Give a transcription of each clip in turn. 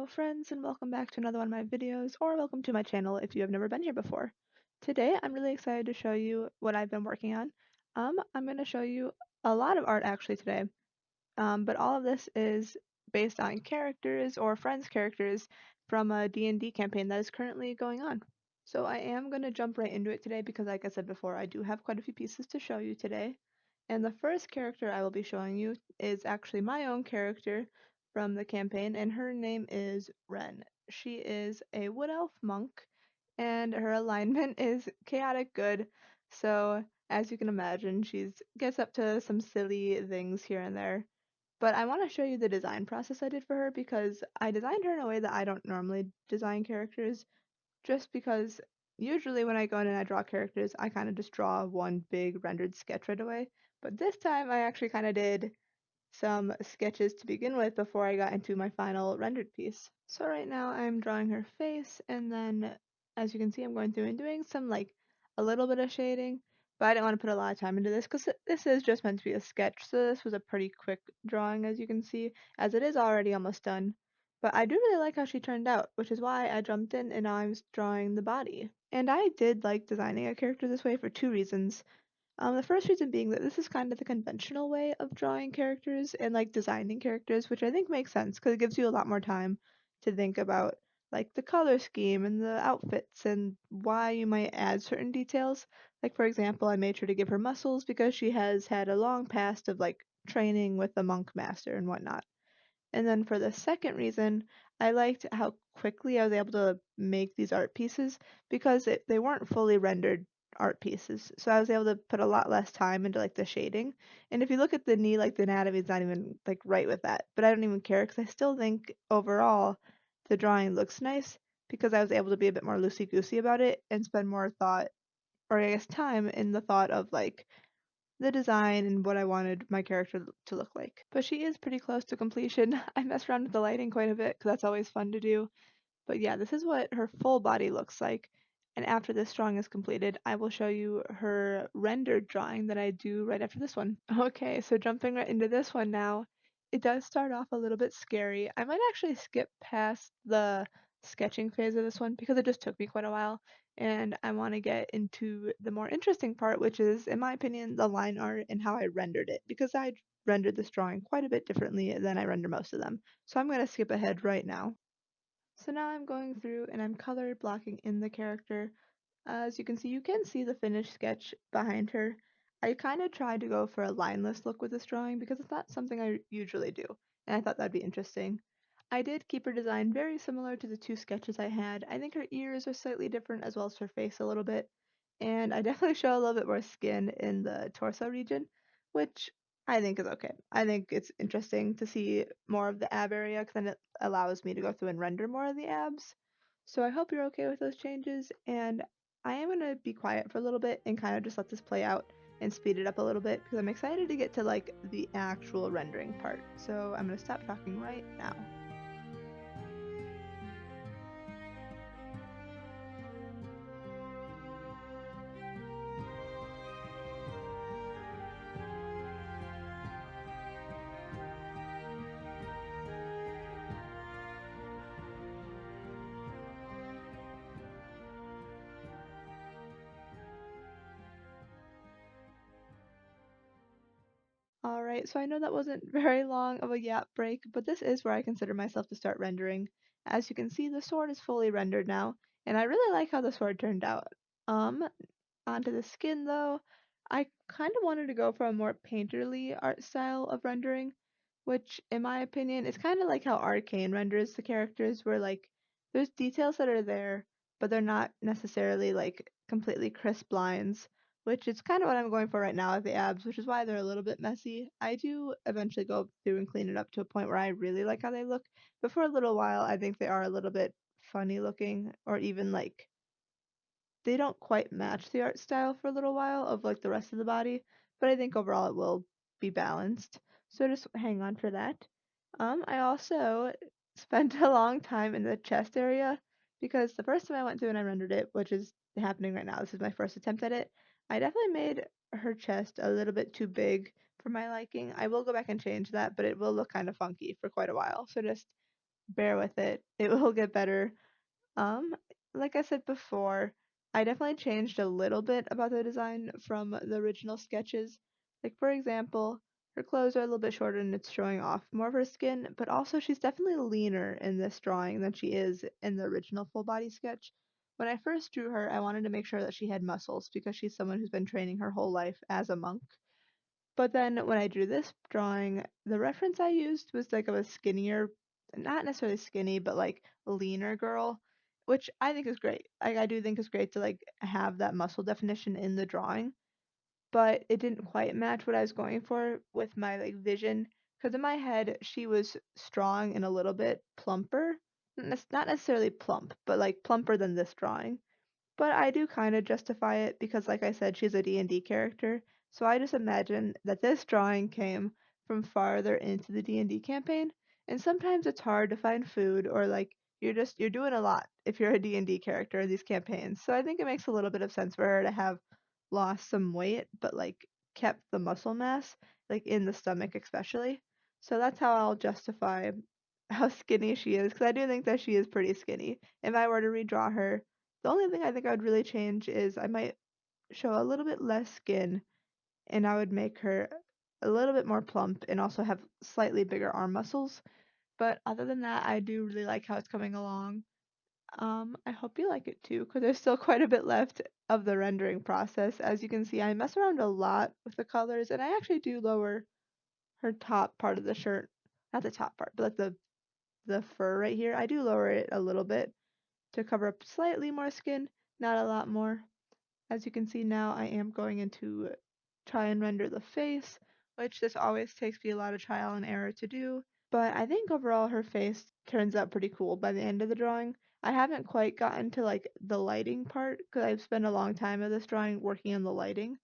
friends, and welcome back to another one of my videos, or welcome to my channel if you have never been here before. Today I'm really excited to show you what I've been working on. I'm going to show you a lot of art actually today, but all of this is based on characters or friends' characters from a D&D campaign that is currently going on. So I am going to jump right into it today because like I said before, I do have quite a few pieces to show you today. And the first character I will be showing you is actually my own character from the campaign, and her name is Ren. She is a wood elf monk, and her alignment is chaotic good. So as you can imagine, she gets up to some silly things here and there. But I want to show you the design process I did for her because I designed her in a way that I don't normally design characters, just because usually when I go in and I draw characters, I kind of just draw one big rendered sketch right away. But this time I actually kind of did some sketches to begin with before I got into my final rendered piece. So right now I'm drawing her face, and then as you can see I'm going through and doing some like a little bit of shading, but I didn't want to put a lot of time into this because this is just meant to be a sketch, so this was a pretty quick drawing as you can see, as it is already almost done. But I do really like how she turned out, which is why I jumped in and now I'm drawing the body. And I did like designing a character this way for two reasons. The first reason being that this is kind of the conventional way of drawing characters and like designing characters, which I think makes sense because it gives you a lot more time to think about like the color scheme and the outfits and why you might add certain details. Like for example, I made sure to give her muscles because she has had a long past of like training with the monk master and whatnot. And then for the second reason, I liked how quickly I was able to make these art pieces because they weren't fully rendered art pieces. So I was able to put a lot less time into like the shading. And if you look at the knee, like the anatomy is not even like right with that. But I don't even care because I still think overall the drawing looks nice because I was able to be a bit more loosey-goosey about it and spend more thought, or I guess time in the thought of like the design and what I wanted my character to look like. But she is pretty close to completion. I messed around with the lighting quite a bit because that's always fun to do. But yeah, this is what her full body looks like. And after this drawing is completed, I will show you her rendered drawing that I do right after this one. Okay, so jumping right into this one now, it does start off a little bit scary. I might actually skip past the sketching phase of this one because it just took me quite a while. And I want to get into the more interesting part, which is, in my opinion, the line art and how I rendered it, because I rendered this drawing quite a bit differently than I render most of them. So I'm going to skip ahead right now. So now I'm going through and I'm color blocking in the character. As you can see the finished sketch behind her. I kind of tried to go for a lineless look with this drawing because it's not something I usually do, and I thought that'd be interesting. I did keep her design very similar to the two sketches I had. I think her ears are slightly different as well as her face a little bit, and I definitely show a little bit more skin in the torso region, which I think is okay. I think it's interesting to see more of the ab area because then it allows me to go through and render more of the abs. So I hope you're okay with those changes, and I am going to be quiet for a little bit and kind of just let this play out and speed it up a little bit because I'm excited to get to like the actual rendering part. So I'm going to stop talking right now. Alright, so I know that wasn't very long of a yap break, but this is where I consider myself to start rendering. As you can see, the sword is fully rendered now, and I really like how the sword turned out. Um, Onto the skin though, I kind of wanted to go for a more painterly art style of rendering, which in my opinion is kind of like how Arcane renders the characters, where like there's details that are there, but they're not necessarily like completely crisp lines, which is kind of what I'm going for right now with the abs, which is why they're a little bit messy. I do eventually go through and clean it up to a point where I really like how they look, but for a little while I think they are a little bit funny looking, or even like they don't quite match the art style for a little while of like the rest of the body, but I think overall it will be balanced. So just hang on for that. I also spent a long time in the chest area because the first time I went through and I rendered it, which is happening right now, this is my first attempt at it, I definitely made her chest a little bit too big for my liking. I will go back and change that, but it will look kind of funky for quite a while. So just bear with it. It will get better. Um, like I said before, I definitely changed a little bit about the design from the original sketches. Like for example, her clothes are a little bit shorter and it's showing off more of her skin, but also she's definitely leaner in this drawing than she is in the original full body sketch. When I first drew her, I wanted to make sure that she had muscles because she's someone who's been training her whole life as a monk. But then when I drew this drawing, the reference I used was like of a skinnier, not necessarily skinny, but like leaner girl, which I think is great. I do think it's great to like have that muscle definition in the drawing, but it didn't quite match what I was going for with my like vision. Because in my head, she was strong and a little bit plumper. Not necessarily plump, but like plumper than this drawing. But I do kind of justify it because, like I said, she's a D&D character. So I just imagine that this drawing came from farther into the D&D campaign. And sometimes it's hard to find food or like you're doing a lot if you're a D&D character in these campaigns. So I think it makes a little bit of sense for her to have lost some weight but like kept the muscle mass like in the stomach especially. So that's how I'll justify how skinny she is because I do think that she is pretty skinny. If I were to redraw her, the only thing I think I would really change is I might show a little bit less skin and I would make her a little bit more plump and also have slightly bigger arm muscles. But other than that, I do really like how it's coming along. I hope you like it too, because there's still quite a bit left of the rendering process. As you can see, I mess around a lot with the colors, and I actually do lower her top part of the shirt. Not the top part, but like the fur right here. I do lower it a little bit to cover up slightly more skin, not a lot more. As you can see now, I am going into try and render the face, which this always takes me a lot of trial and error to do. But I think overall her face turns out pretty cool by the end of the drawing. I haven't quite gotten to like the lighting part because I've spent a long time of this drawing working on the lighting.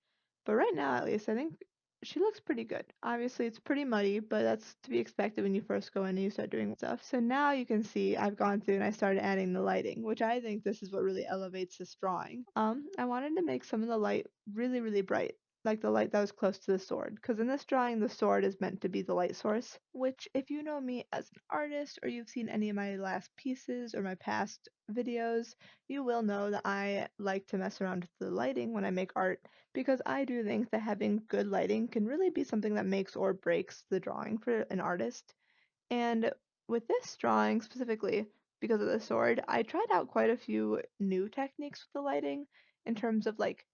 But right now, at least, I think she looks pretty good. Obviously, it's pretty muddy, but that's to be expected when you first go in and you start doing stuff. So now you can see I've gone through and I started adding the lighting, which I think this is what really elevates this drawing. I wanted to make some of the light really, really bright, like the light that was close to the sword, because in this drawing the sword is meant to be the light source, which if you know me as an artist or you've seen any of my last pieces or my past videos, you will know that I like to mess around with the lighting when I make art because I do think that having good lighting can really be something that makes or breaks the drawing for an artist. And with this drawing specifically, because of the sword, I tried out quite a few new techniques with the lighting in terms of like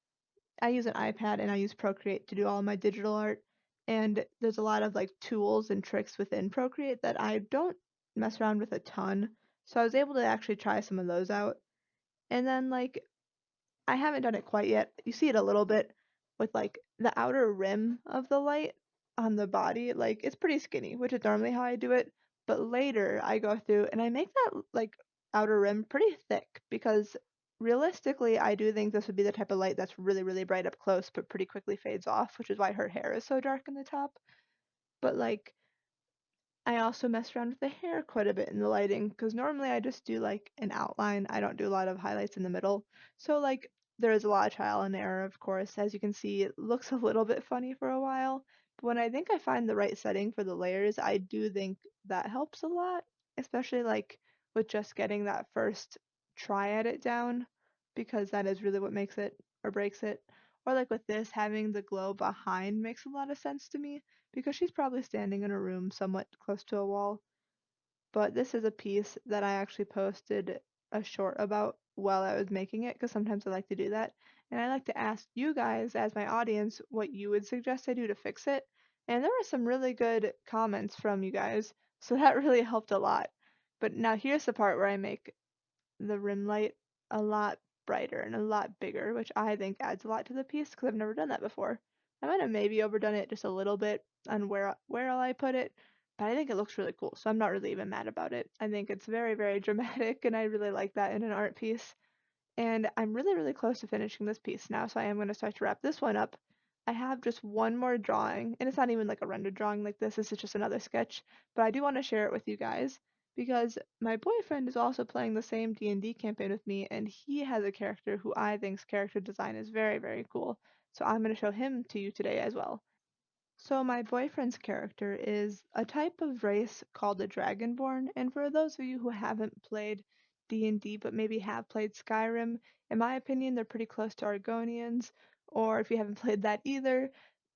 I use an iPad and I use Procreate to do all my digital art. And there's a lot of like tools and tricks within Procreate that I don't mess around with a ton. So I was able to actually try some of those out. And then like I haven't done it quite yet. You see it a little bit with like the outer rim of the light on the body. Like it's pretty skinny, which is normally how I do it. But later I go through and I make that like outer rim pretty thick because realistically I do think this would be the type of light that's really, really bright up close but pretty quickly fades off, which is why her hair is so dark in the top. But like I also mess around with the hair quite a bit in the lighting because normally I just do like an outline. I don't do a lot of highlights in the middle. So like there is a lot of trial and error, of course. As you can see, it looks a little bit funny for a while. But when I think I find the right setting for the layers, I do think that helps a lot, especially like with just getting that first try at it down because that is really what makes it or breaks it. Or like with this, having the glow behind makes a lot of sense to me because she's probably standing in a room somewhat close to a wall. But this is a piece that I actually posted a short about while I was making it because sometimes I like to do that. And I like to ask you guys, as my audience, what you would suggest I do to fix it. And there were some really good comments from you guys, so that really helped a lot. But now here's the part where I make the rim light a lot brighter and a lot bigger, which I think adds a lot to the piece because I've never done that before. I might have maybe overdone it just a little bit on where I put it, but I think it looks really cool, so I'm not really even mad about it. I think it's very, very dramatic, and I really like that in an art piece. And I'm really, really close to finishing this piece now, so I am going to start to wrap this one up. I have just one more drawing, and it's not even like a rendered drawing like this is just another sketch, but I do want to share it with you guys because my boyfriend is also playing the same D&D campaign with me, and he has a character who I think's character design is very, very cool. So I'm going to show him to you today as well. So my boyfriend's character is a type of race called a Dragonborn, and for those of you who haven't played D&D but maybe have played Skyrim, in my opinion, they're pretty close to Argonians, or if you haven't played that either,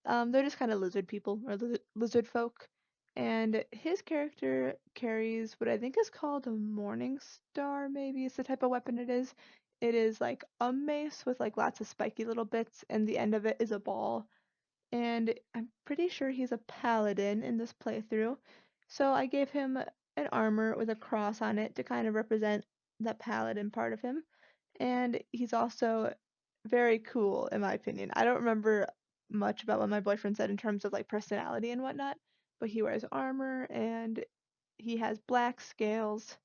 they're just kind of lizard people or lizard folk. And his character carries what I think is called a Morning Star, maybe it's the type of weapon it is. It is like a mace with like lots of spiky little bits, and the end of it is a ball, and I'm pretty sure he's a paladin in this playthrough. So I gave him an armor with a cross on it to kind of represent the paladin part of him. And he's also very cool, in my opinion. I don't remember much about what my boyfriend said in terms of like personality and whatnot, but he wears armor and he has black scales,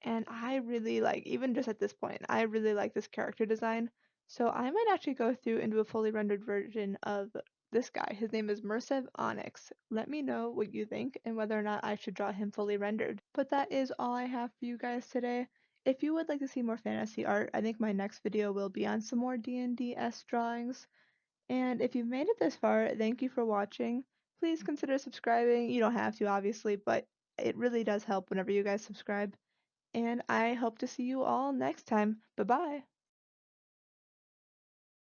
and I really like, even just at this point, I really like this character design. So I might actually go through and do a fully rendered version of this guy. His name is Mercev Onyx. Let me know what you think and whether or not I should draw him fully rendered. But that is all I have for you guys today. If you would like to see more fantasy art, I think my next video will be on some more D&D-esque drawings. And if you've made it this far, thank you for watching. Please consider subscribing. You don't have to, obviously, but it really does help whenever you guys subscribe, and I hope to see you all next time. Bye bye.